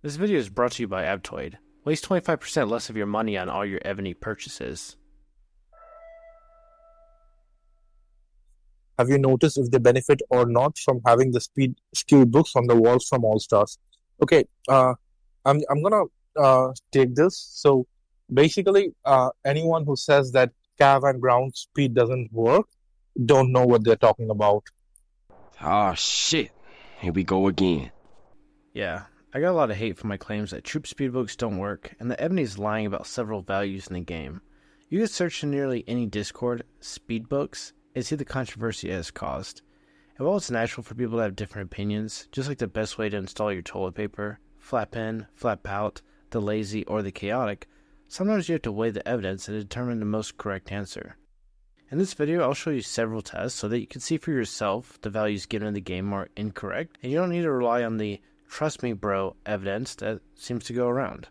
This video is brought to you by Appcoin. Waste 25% less of your money on all your Evony purchases. Have you noticed if they benefit or not from having the speed skewed books on the walls from All Stars? Okay, I'm gonna take this. So basically, anyone who says that cav and ground speed doesn't work don't know what they're talking about. Oh shit, here we go again. Yeah, I got a lot of hate for my claims that troop speedbooks don't work, and that Evony is lying about several values in the game. You can search in nearly any Discord, speedbooks, and see the controversy it has caused. And while it's natural for people to have different opinions, just like the best way to install your toilet paper, flap in, flap out, the lazy, or the chaotic, sometimes you have to weigh the evidence and determine the most correct answer. In this video, I'll show you several tests so that you can see for yourself the values given in the game are incorrect, and you don't need to rely on the "trust me bro" evidence that seems to go around.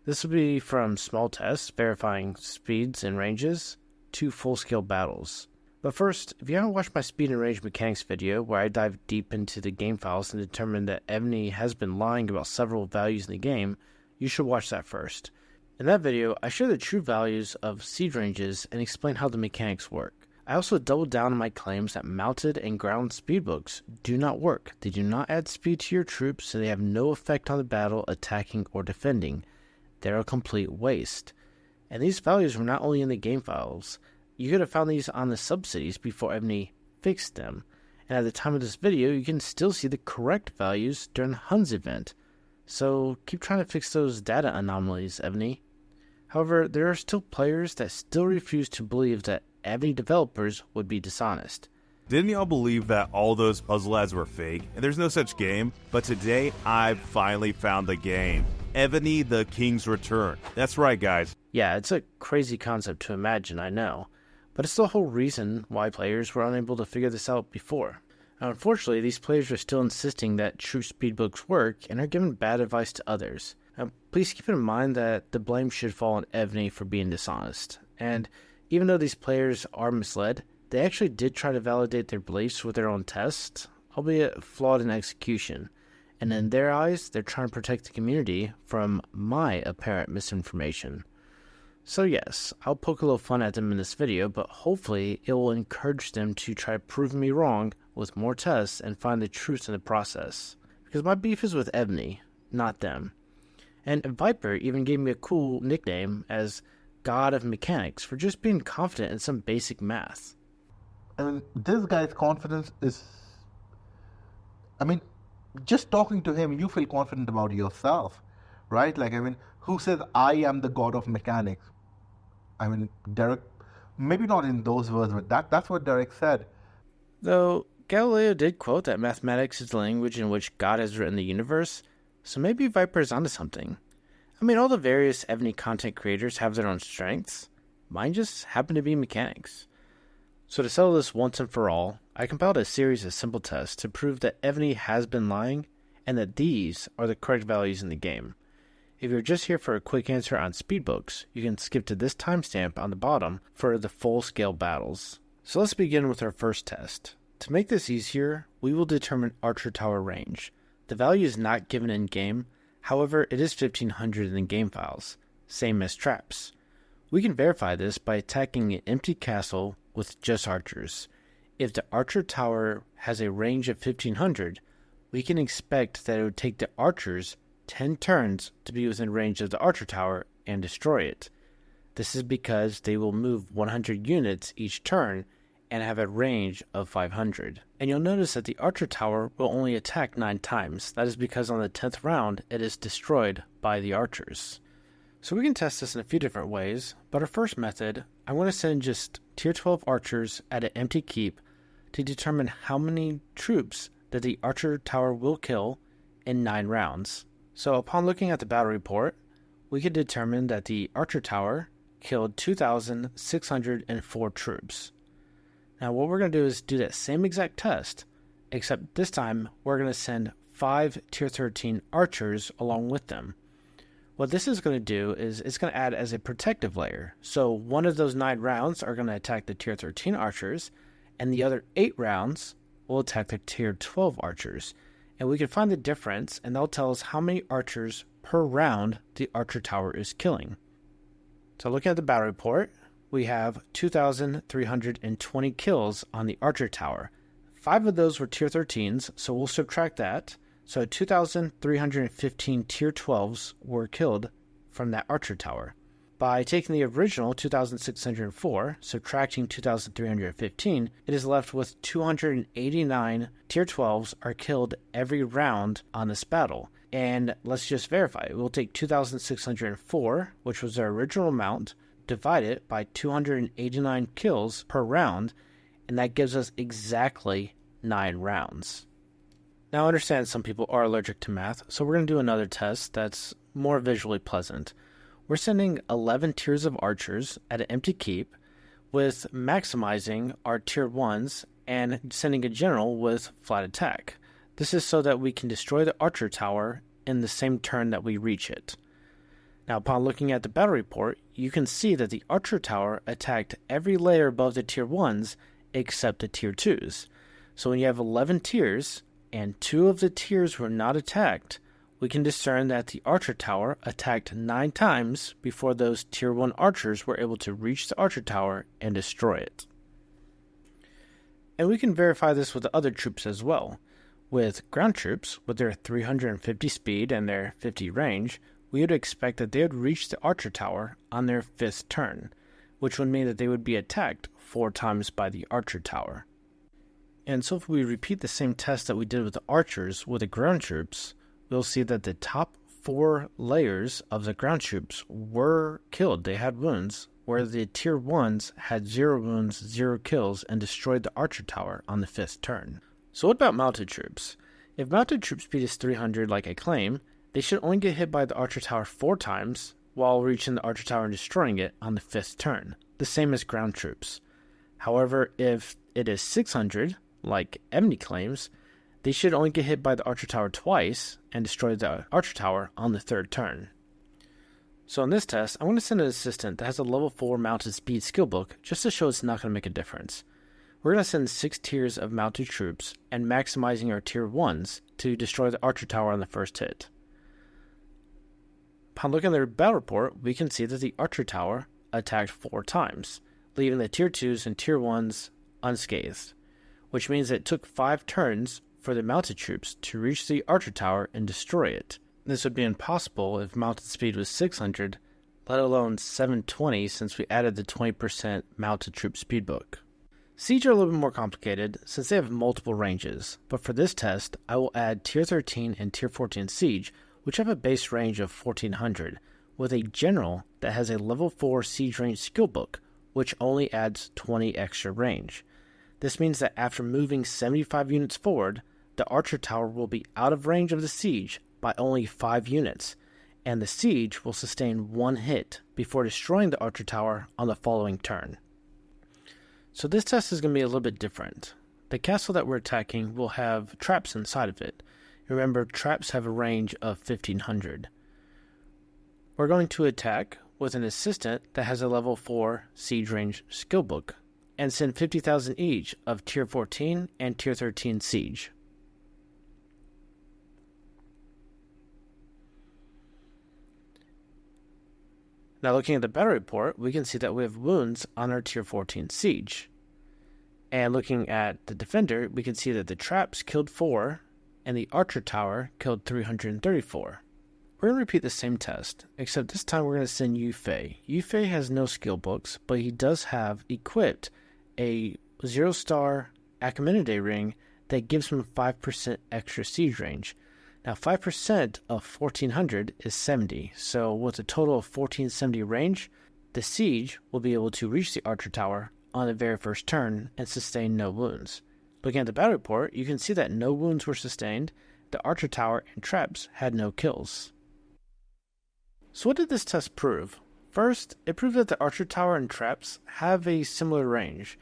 This will be from small tests verifying speeds and ranges to full-scale battles. But first, if you haven't watched my speed and range mechanics video where I dive deep into the game files and determine that Evony has been lying about several values in the game, you should watch that first. In that video, I share the true values of siege ranges and explain how the mechanics work. I also double down on my claims that mounted and ground speedbooks do not work. They do not add speed to your troops, so they have no effect on the battle, attacking, or defending. They're a complete waste. And these values were not only in the game files. You could have found these on the subsidies before Evony fixed them. And at the time of this video, you can still see the correct values during the Huns event. So keep trying to fix those data anomalies, Evony. However, there are still players that still refuse to believe that Evony developers would be dishonest. Didn't y'all believe that all those puzzle ads were fake? And there's no such game? But today, I've finally found the game. Evony the King's Return. That's right, guys. Yeah, it's a crazy concept to imagine, I know. But it's the whole reason why players were unable to figure this out before. Now, unfortunately, these players are still insisting that true speedbooks work and are giving bad advice to others. Now, please keep in mind that the blame should fall on Evony for being dishonest. And even though these players are misled, they actually did try to validate their beliefs with their own tests, albeit flawed in execution. And in their eyes, they're trying to protect the community from my apparent misinformation. So yes, I'll poke a little fun at them in this video, but hopefully it will encourage them to try proving me wrong with more tests and find the truth in the process. Because my beef is with Evony, not them. And Viper even gave me a cool nickname as God of Mechanics for just being confident in some basic math. I mean, this guy's confidence is... just talking to him, you feel confident about yourself, right? Who says, I am the God of Mechanics? Derek, maybe not in those words, but that's what Derek said. Though Galileo did quote that mathematics is the language in which God has written the universe, so maybe Viper is onto something. All the various Evony content creators have their own strengths. Mine just happen to be mechanics. So to settle this once and for all, I compiled a series of simple tests to prove that Evony has been lying, and that these are the correct values in the game. If you're just here for a quick answer on speedbooks, you can skip to this timestamp on the bottom for the full-scale battles. So let's begin with our first test. To make this easier, we will determine Archer Tower range. The value is not given in-game, however it is 1500 in the game files, same as traps. We can verify this by attacking an empty castle with just archers. If the Archer Tower has a range of 1500, we can expect that it would take the archers 10 turns to be within range of the Archer Tower and destroy it. This is because they will move 100 units each turn and have a range of 500. And you'll notice that the Archer Tower will only attack 9 times. That is because on the 10th round, it is destroyed by the archers. So we can test this in a few different ways, but our first method, I want to send just tier 12 archers at an empty keep to determine how many troops that the Archer Tower will kill in 9 rounds. So upon looking at the battle report, we can determine that the Archer Tower killed 2,604 troops. Now what we're going to do is do that same exact test, except this time we're going to send 5 tier 13 archers along with them. What this is going to do is it's going to add as a protective layer. So one of those 9 rounds are going to attack the tier 13 archers, and the other 8 rounds will attack the tier 12 archers. and we can find the difference, and that'll tell us how many archers per round the archer tower is killing. So looking at the battle report, we have 2,320 kills on the archer tower. 5 of those were tier 13s, so we'll subtract that. So 2,315 tier 12s were killed from that archer tower. By taking the original 2,604, subtracting 2,315, it is left with 289 tier 12s are killed every round on this battle. And let's just verify. We'll take 2,604, which was our original amount, divide it by 289 kills per round, and that gives us exactly 9 rounds. Now I understand some people are allergic to math, so we're going to do another test that's more visually pleasant. We're sending 11 tiers of archers at an empty keep with maximizing our tier 1s and sending a general with flat attack. This is so that we can destroy the archer tower in the same turn that we reach it. Now upon looking at the battle report, you can see that the archer tower attacked every layer above the tier 1s except the tier 2s. So when you have 11 tiers and 2 of the tiers were not attacked, we can discern that the archer tower attacked 9 times before those tier 1 archers were able to reach the archer tower and destroy it. And we can verify this with the other troops as well. With ground troops, with their 350 speed and their 50 range, we would expect that they would reach the archer tower on their 5th turn, which would mean that they would be attacked 4 times by the archer tower. And so if we repeat the same test that we did with the archers with the ground troops, we'll see that the top 4 layers of the ground troops were killed. They had wounds, where the tier 1s had 0 wounds, 0 kills, and destroyed the archer tower on the 5th turn. So what about mounted troops? If mounted troop speed is 300 like I claim, they should only get hit by the archer tower 4 times while reaching the archer tower and destroying it on the 5th turn, the same as ground troops. However, if it is 600, like Evony claims, they should only get hit by the archer tower twice and destroy the archer tower on the 3rd turn. So in this test, I'm going to send an assistant that has a level 4 mounted speed skill book just to show it's not going to make a difference. We're going to send 6 tiers of mounted troops and maximizing our tier 1s to destroy the archer tower on the first hit. Upon looking at the battle report, we can see that the archer tower attacked 4 times, leaving the tier 2s and tier 1s unscathed, which means that it took 5 turns for the mounted troops to reach the archer tower and destroy it. This would be impossible if mounted speed was 600, let alone 720 since we added the 20% mounted troop speed book. Siege are a little bit more complicated since they have multiple ranges, but for this test I will add tier 13 and tier 14 siege, which have a base range of 1400, with a general that has a level 4 siege range skill book, which only adds 20 extra range. This means that after moving 75 units forward, the archer tower will be out of range of the siege by only 5 units, and the siege will sustain 1 hit before destroying the archer tower on the following turn. So this test is going to be a little bit different. The castle that we're attacking will have traps inside of it. Remember, traps have a range of 1500. We're going to attack with an assistant that has a level 4 siege range skill book, and send 50,000 each of tier 14 and tier 13 siege. Now looking at the battle report, we can see that we have wounds on our tier 14 siege. And looking at the defender, we can see that the traps killed 4 and the archer tower killed 334. We're going to repeat the same test, except this time we're going to send Yufei. Yufei has no skill books, but he does have equipped a 0-star Achaemenid ring that gives him 5% extra siege range. Now 5% of 1400 is 70, so with a total of 1470 range, the siege will be able to reach the archer tower on the very first turn and sustain no wounds. Looking at the battle report, you can see that no wounds were sustained, the archer tower and traps had no kills. So what did this test prove? First, it proved that the archer tower and traps have a similar range.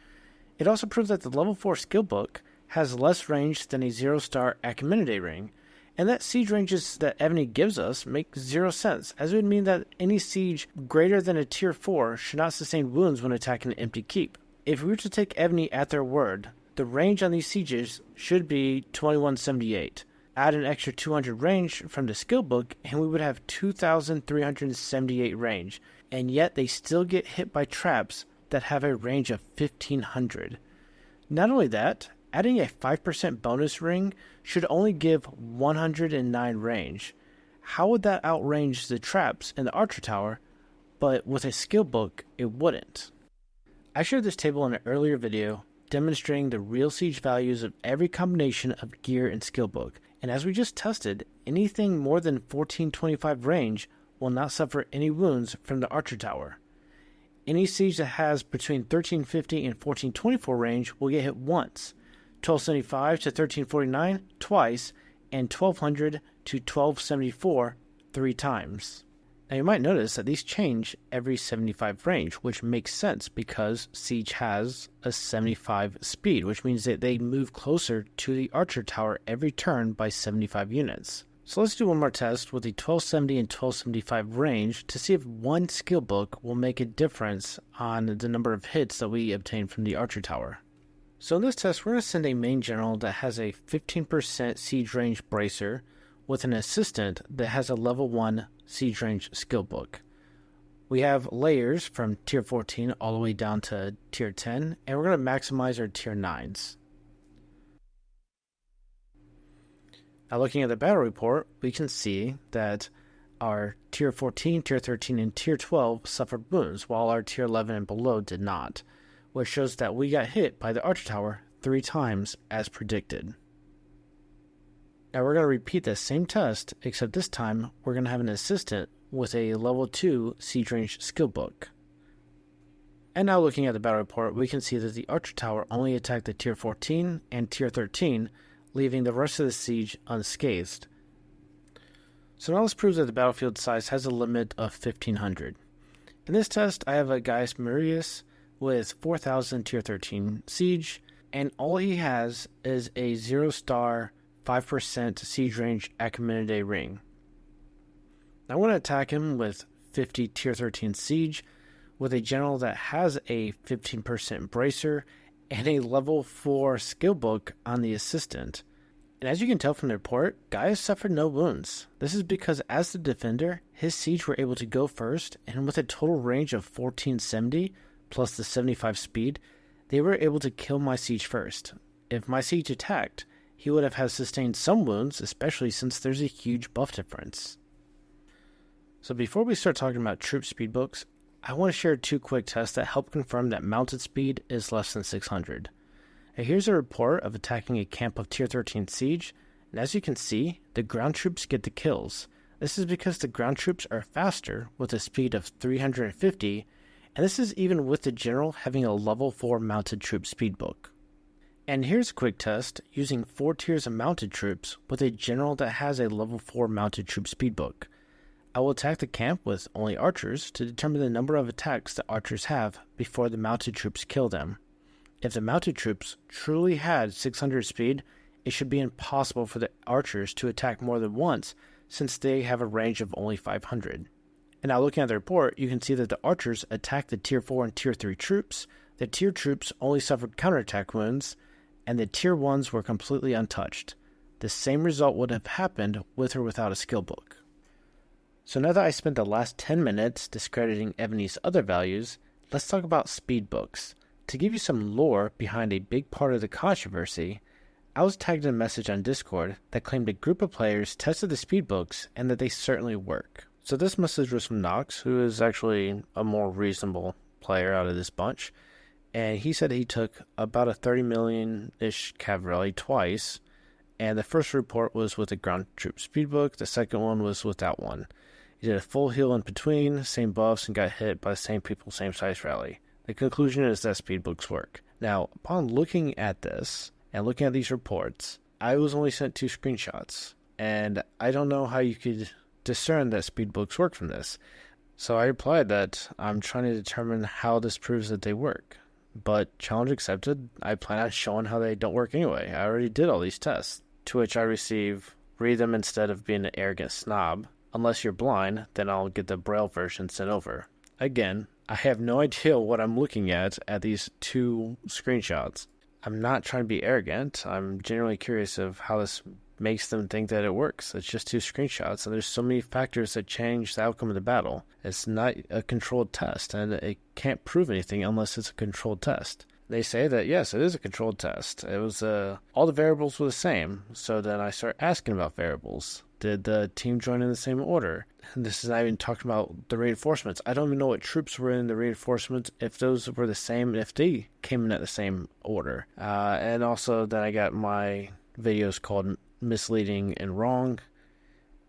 It also proved that the level 4 skill book has less range than a 0-star Achaemenid ring, and that siege ranges that Evony gives us make 0 sense, as it would mean that any siege greater than a tier 4 should not sustain wounds when attacking an empty keep. If we were to take Evony at their word, the range on these sieges should be 2178. Add an extra 200 range from the skill book, and we would have 2,378 range, and yet they still get hit by traps that have a range of 1,500. Not only that, adding a 5% bonus ring should only give 109 range. How would that outrange the traps in the Archer Tower, but with a skill book, it wouldn't? I showed this table in an earlier video demonstrating the real siege values of every combination of gear and skill book, and as we just tested, anything more than 1425 range will not suffer any wounds from the Archer Tower. Any siege that has between 1350 and 1424 range will get hit once, 1275 to 1349 twice, and 1200 to 1274 3 times. Now you might notice that these change every 75 range, which makes sense because Siege has a 75 speed, which means that they move closer to the Archer Tower every turn by 75 units. So let's do one more test with the 1270 and 1275 range to see if one skill book will make a difference on the number of hits that we obtain from the Archer Tower. So in this test, we're going to send a main general that has a 15% siege range bracer with an assistant that has a level 1 siege range skill book. We have layers from tier 14 all the way down to tier 10, and we're going to maximize our tier 9s. Now looking at the battle report, we can see that our tier 14, tier 13, and tier 12 suffered wounds, while our tier 11 and below did not, which shows that we got hit by the Archer Tower 3 times as predicted. Now we're going to repeat the same test, except this time we're going to have an assistant with a level 2 siege range skill book. And now looking at the battle report, we can see that the Archer Tower only attacked the tier 14 and tier 13, leaving the rest of the siege unscathed. So now this proves that the battlefield size has a limit of 1,500. In this test, I have a Gaius Marius with 4,000 tier 13 siege, and all he has is a 0-star 5% siege range Achaemenid ring. I want to attack him with 50 tier 13 siege with a general that has a 15% bracer and a level 4 skill book on the assistant. And as you can tell from the report, Gaius suffered no wounds. This is because as the defender, his siege were able to go first, and with a total range of 1470 plus the 75 speed, they were able to kill my siege first. If my siege attacked, he would have had sustained some wounds, especially since there's a huge buff difference. So before we start talking about troop speed books, I want to share 2 quick tests that help confirm that mounted speed is less than 600. Now here's a report of attacking a camp of tier 13 siege, and as you can see, the ground troops get the kills. This is because the ground troops are faster with a speed of 350, and this is even with the general having a level 4 mounted troop speed book. And here's a quick test using 4 tiers of mounted troops with a general that has a level 4 mounted troop speed book. I will attack the camp with only archers to determine the number of attacks that archers have before the mounted troops kill them. If the mounted troops truly had 600 speed, it should be impossible for the archers to attack more than once since they have a range of only 500. And now looking at the report, you can see that the archers attacked the tier 4 and tier 3 troops, the tier troops only suffered counterattack wounds, and the tier 1s were completely untouched. The same result would have happened with or without a skill book. So now that I spent the last 10 minutes discrediting Evony's other values, let's talk about speed books. To give you some lore behind a big part of the controversy, I was tagged in a message on Discord that claimed a group of players tested the speed books and that they certainly work. So this message was from Nox, who is actually a more reasonable player out of this bunch. And he said he took about a 30 million-ish cav rally twice, and the first report was with a ground troop speedbook, the second one was without one. He did a full heal in between, same buffs, and got hit by the same people, same size rally. The conclusion is that speedbooks work. Now, upon looking at this, and looking at these reports, I was only sent 2 screenshots, and I don't know how you could discern that speedbooks work from this. So I replied that I'm trying to determine how this proves that they work. But challenge accepted, I plan on showing how they don't work anyway. I already did all these tests. To which I receive, read them instead of being an arrogant snob. Unless you're blind, then I'll get the Braille version sent over. Again, I have no idea what I'm looking at these 2 screenshots. I'm not trying to be arrogant. I'm genuinely curious of how this makes them think that it works. It's just 2 screenshots, and there's so many factors that change the outcome of the battle. It's not a controlled test, and it can't prove anything unless it's a controlled test. They say that, yes, it is a controlled test. It was, all the variables were the same. So then I start asking about variables. Did the team join in the same order? And this is not even talking about the reinforcements. I don't even know what troops were in the reinforcements, if those were the same, and if they came in at the same order. And also then I got my videos called Misleading and Wrong.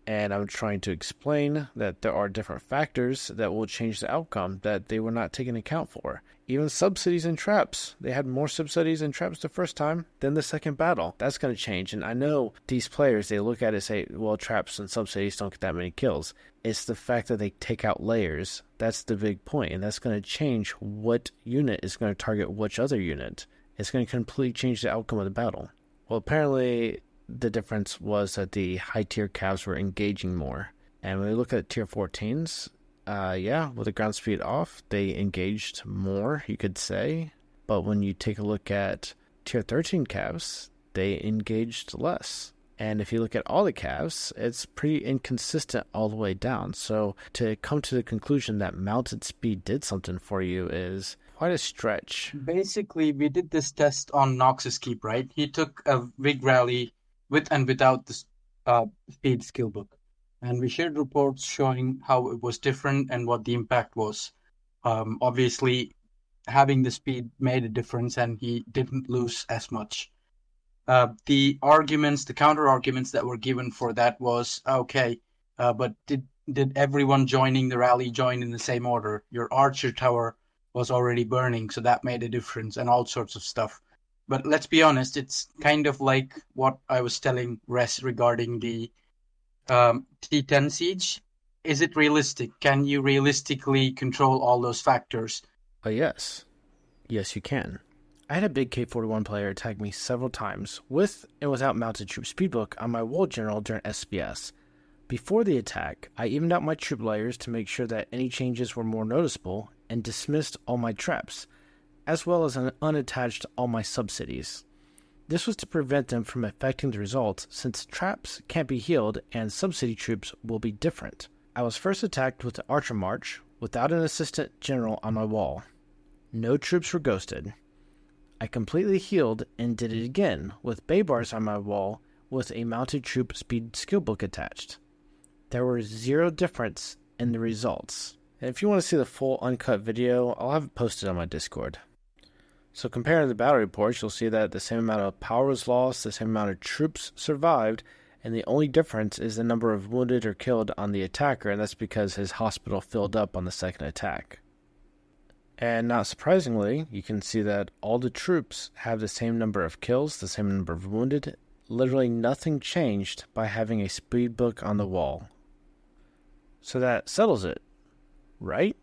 And I'm trying to explain that there are different factors that will change the outcome that they were not taken account for. Even subsidies and traps. They had more subsidies and traps the first time than the second battle. That's going to change. And I know these players, they look at it and say, well, traps and subsidies don't get that many kills. It's the fact that they take out layers. That's the big point. And that's going to change what unit is going to target which other unit. It's going to completely change the outcome of the battle. Well, apparently the difference was that the high tier calves were engaging more. And when we look at tier 14s, with the ground speed off, they engaged more, you could say. But when you take a look at tier 13 calves, they engaged less. And if you look at all the calves, it's pretty inconsistent all the way down. So to come to the conclusion that mounted speed did something for you is quite a stretch. Basically, we did this test on Nox's Keep, right? He took a Vig rally with and without the speed skill book. And we shared reports showing how it was different and what the impact was. Obviously, having the speed made a difference, and he didn't lose as much. The counter arguments that were given for that was, okay, but did everyone joining the rally join in the same order? Your archer tower was already burning, so that made a difference, and all sorts of stuff. But let's be honest, it's kind of like what I was telling Res regarding the T10 siege. Is it realistic? Can you realistically control all those factors? Yes. Yes, you can. I had a big K41 player attack me several times with and without mounted troop speedbook on my wall general during SBS. Before the attack, I evened out my troop layers to make sure that any changes were more noticeable and dismissed all my traps, as well as unattached all my subsidies. This was to prevent them from affecting the results, since traps can't be healed and subsidy troops will be different. I was first attacked with the Archer March without an assistant general on my wall. No troops were ghosted. I completely healed and did it again with Baybars on my wall with a mounted troop speed skill book attached. There was 0 difference in the results. And if you want to see the full uncut video, I'll have it posted on my Discord. So comparing the battle reports, you'll see that the same amount of power was lost, the same amount of troops survived, and the only difference is the number of wounded or killed on the attacker, and that's because his hospital filled up on the second attack. And not surprisingly, you can see that all the troops have the same number of kills, the same number of wounded. Literally nothing changed by having a speed book on the wall. So that settles it, right?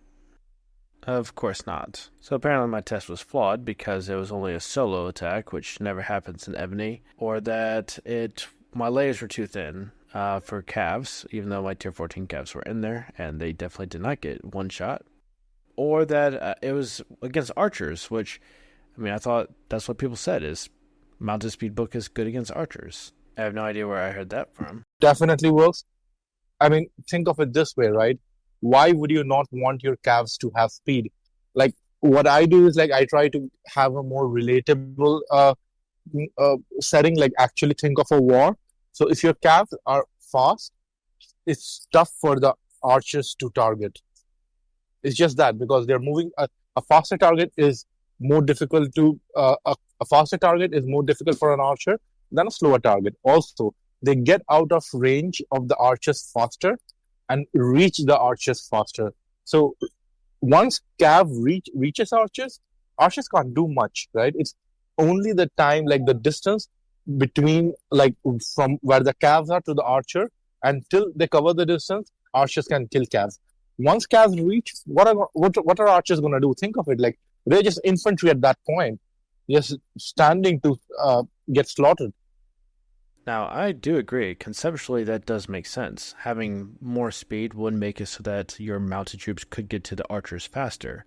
Of course not. So apparently my test was flawed because it was only a solo attack, which never happens in Evony, or that my layers were too thin for calves, even though my tier 14 calves were in there, and they definitely did not get one shot. Or that it was against archers, which, I thought that's what people said, is mounted speed book is good against archers. I have no idea where I heard that from. Definitely works. Think of it this way, right? Why would you not want your calves to have speed? Like, what I do is, I try to have a more relatable setting, actually think of a war. So if your calves are fast, it's tough for the archers to target. It's just that, because they're moving. A faster target is more difficult to a faster target is more difficult for an archer than a slower target. Also, they get out of range of the archers faster and reach the archers faster. So once cav reaches archers can't do much, right? It's only the time, the distance between, from where the calves are to the archer, until they cover the distance, archers can kill calves. Once calves reach, what are archers going to do? Think of it, they're just infantry at that point, just standing to get slaughtered. Now, I do agree. Conceptually, that does make sense. Having more speed would make it so that your mounted troops could get to the archers faster.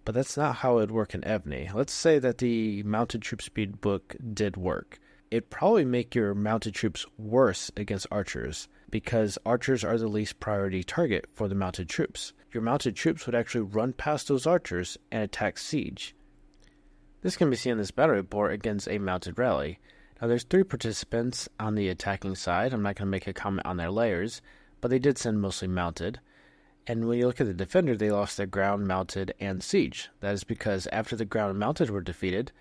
But that's not how it would work in Evony. Let's say that the mounted troop speed book did work. it'd probably make your mounted troops worse against archers, because archers are the least priority target for the mounted troops. Your mounted troops would actually run past those archers and attack siege. This can be seen in this battle report against a mounted rally. Now there's 3 participants on the attacking side. I'm not going to make a comment on their layers, but they did send mostly mounted. And when you look at the defender, they lost their ground, mounted, and siege. That is because after the ground and mounted were defeated,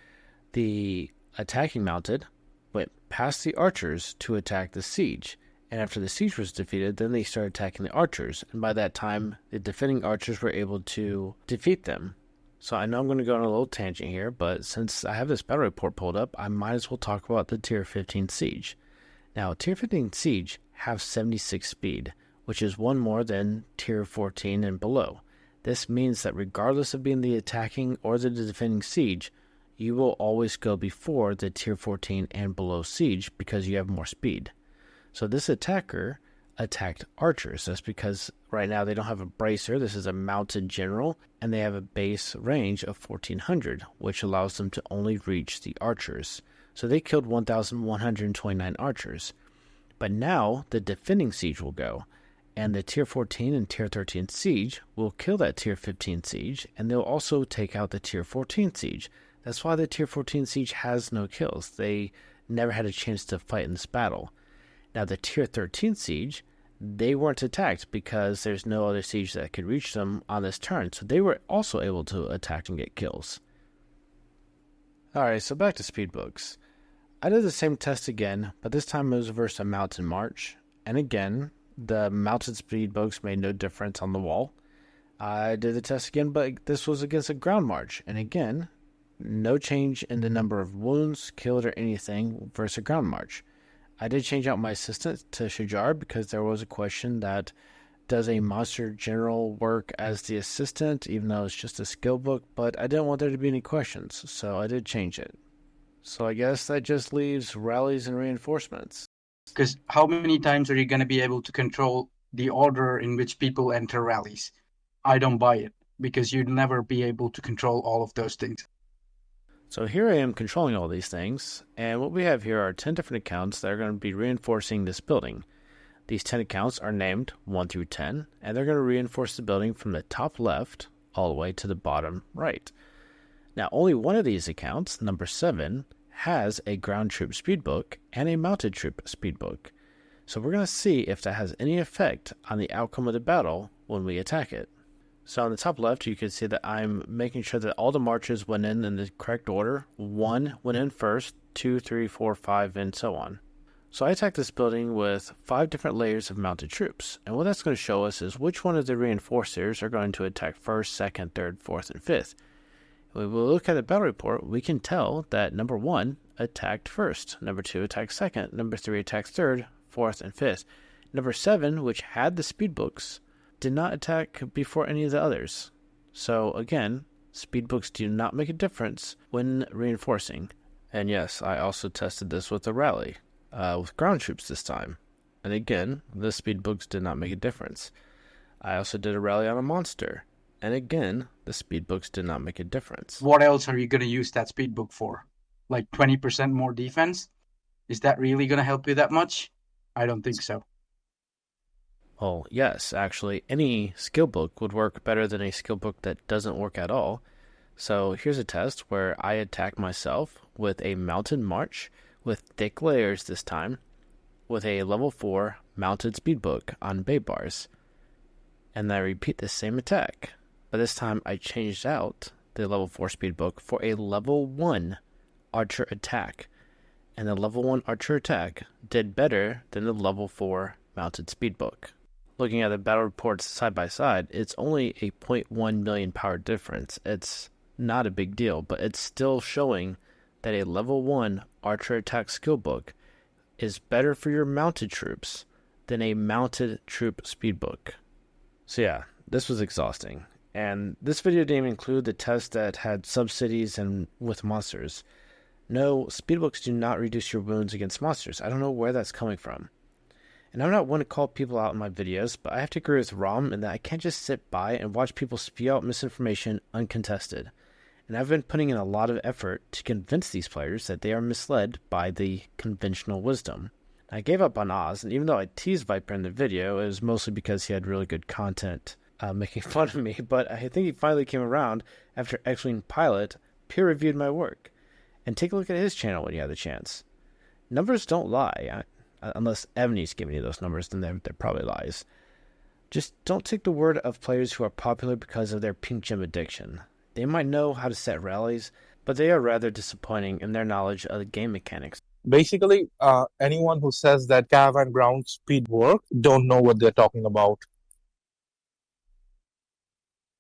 the attacking mounted went past the archers to attack the siege. And after the siege was defeated, then they started attacking the archers. And by that time, the defending archers were able to defeat them. So I know I'm going to go on a little tangent here, but since I have this battle report pulled up, I might as well talk about the Tier 15 siege. Now, Tier 15 siege have 76 speed, which is 1 more than Tier 14 and below. This means that regardless of being the attacking or the defending siege, you will always go before the Tier 14 and below siege because you have more speed. So this attacker attacked archers. That's because right now they don't have a bracer. This is a mounted general, and they have a base range of 1400, which allows them to only reach the archers. So they killed 1,129 archers. But now the defending siege will go, and the Tier 14 and Tier 13 siege will kill that Tier 15 siege, and they'll also take out the Tier 14 siege. That's why the Tier 14 siege has no kills. They never had a chance to fight in this battle. Now the Tier 13 siege, they weren't attacked because there's no other siege that could reach them on this turn, so they were also able to attack and get kills. Alright, so back to speedbooks. I did the same test again, but this time it was versus a mountain march, and again, the mounted speedbooks made no difference on the wall. I did the test again, but this was against a ground march, and again, no change in the number of wounds, killed, or anything versus a ground march. I did change out my assistant to Shajar because there was a question that does a monster general work as the assistant, even though it's just a skill book, but I didn't want there to be any questions, so I did change it. So I guess that just leaves rallies and reinforcements. Because how many times are you going to be able to control the order in which people enter rallies? I don't buy it, because you'd never be able to control all of those things. So here I am controlling all these things, and what we have here are 10 different accounts that are going to be reinforcing this building. These 10 accounts are named 1 through 10, and they're going to reinforce the building from the top left all the way to the bottom right. Now, only one of these accounts, number 7, has a ground troop speedbook and a mounted troop speedbook. So we're going to see if that has any effect on the outcome of the battle when we attack it. So on the top left, you can see that I'm making sure that all the marches went in the correct order. 1 went in first, 2, 3, 4, 5, and so on. So I attacked this building with 5 different layers of mounted troops. And what that's going to show us is which one of the reinforcers are going to attack first, second, third, fourth, and fifth. When we look at the battle report, we can tell that number 1 attacked first, number 2 attacked second, number 3 attacked third, fourth, and fifth. Number 7, which had the speedbooks, did not attack before any of the others. So again, speedbooks do not make a difference when reinforcing. And yes, I also tested this with a rally, with ground troops this time. And again, the speedbooks did not make a difference. I also did a rally on a monster. And again, the speedbooks did not make a difference. What else are you going to use that speedbook for? Like 20% more defense? Is that really going to help you that much? I don't think so. Well, yes, actually, any skill book would work better than a skill book that doesn't work at all. So here's a test where I attack myself with a mounted march with thick layers this time, with a level 4 mounted speedbook on bay bars. And I repeat the same attack, but this time I changed out the level 4 speedbook for a level 1 archer attack. And the level 1 archer attack did better than the level 4 mounted speedbook. Looking at the battle reports side by side, it's only a 0.1 million power difference. It's not a big deal, but it's still showing that a level 1 archer attack skill book is better for your mounted troops than a mounted troop speedbook. So yeah, this was exhausting. And this video didn't even include the test that had sub-cities and with monsters. No, speedbooks do not reduce your wounds against monsters. I don't know where that's coming from. And I'm not one to call people out in my videos, but I have to agree with Rom in that I can't just sit by and watch people spew out misinformation uncontested. and I've been putting in a lot of effort to convince these players that they are misled by the conventional wisdom. I gave up on Oz, and even though I teased Viper in the video, it was mostly because he had really good content making fun of me, but I think he finally came around after X-Wing Pilot peer-reviewed my work. And take a look at his channel when you have the chance. Numbers don't lie. Unless Evony's giving you those numbers, then they're probably lies. Just don't take the word of players who are popular because of their pink gem addiction. They might know how to set rallies, but they are rather disappointing in their knowledge of the game mechanics. Basically, anyone who says that cav and ground speed work don't know what they're talking about.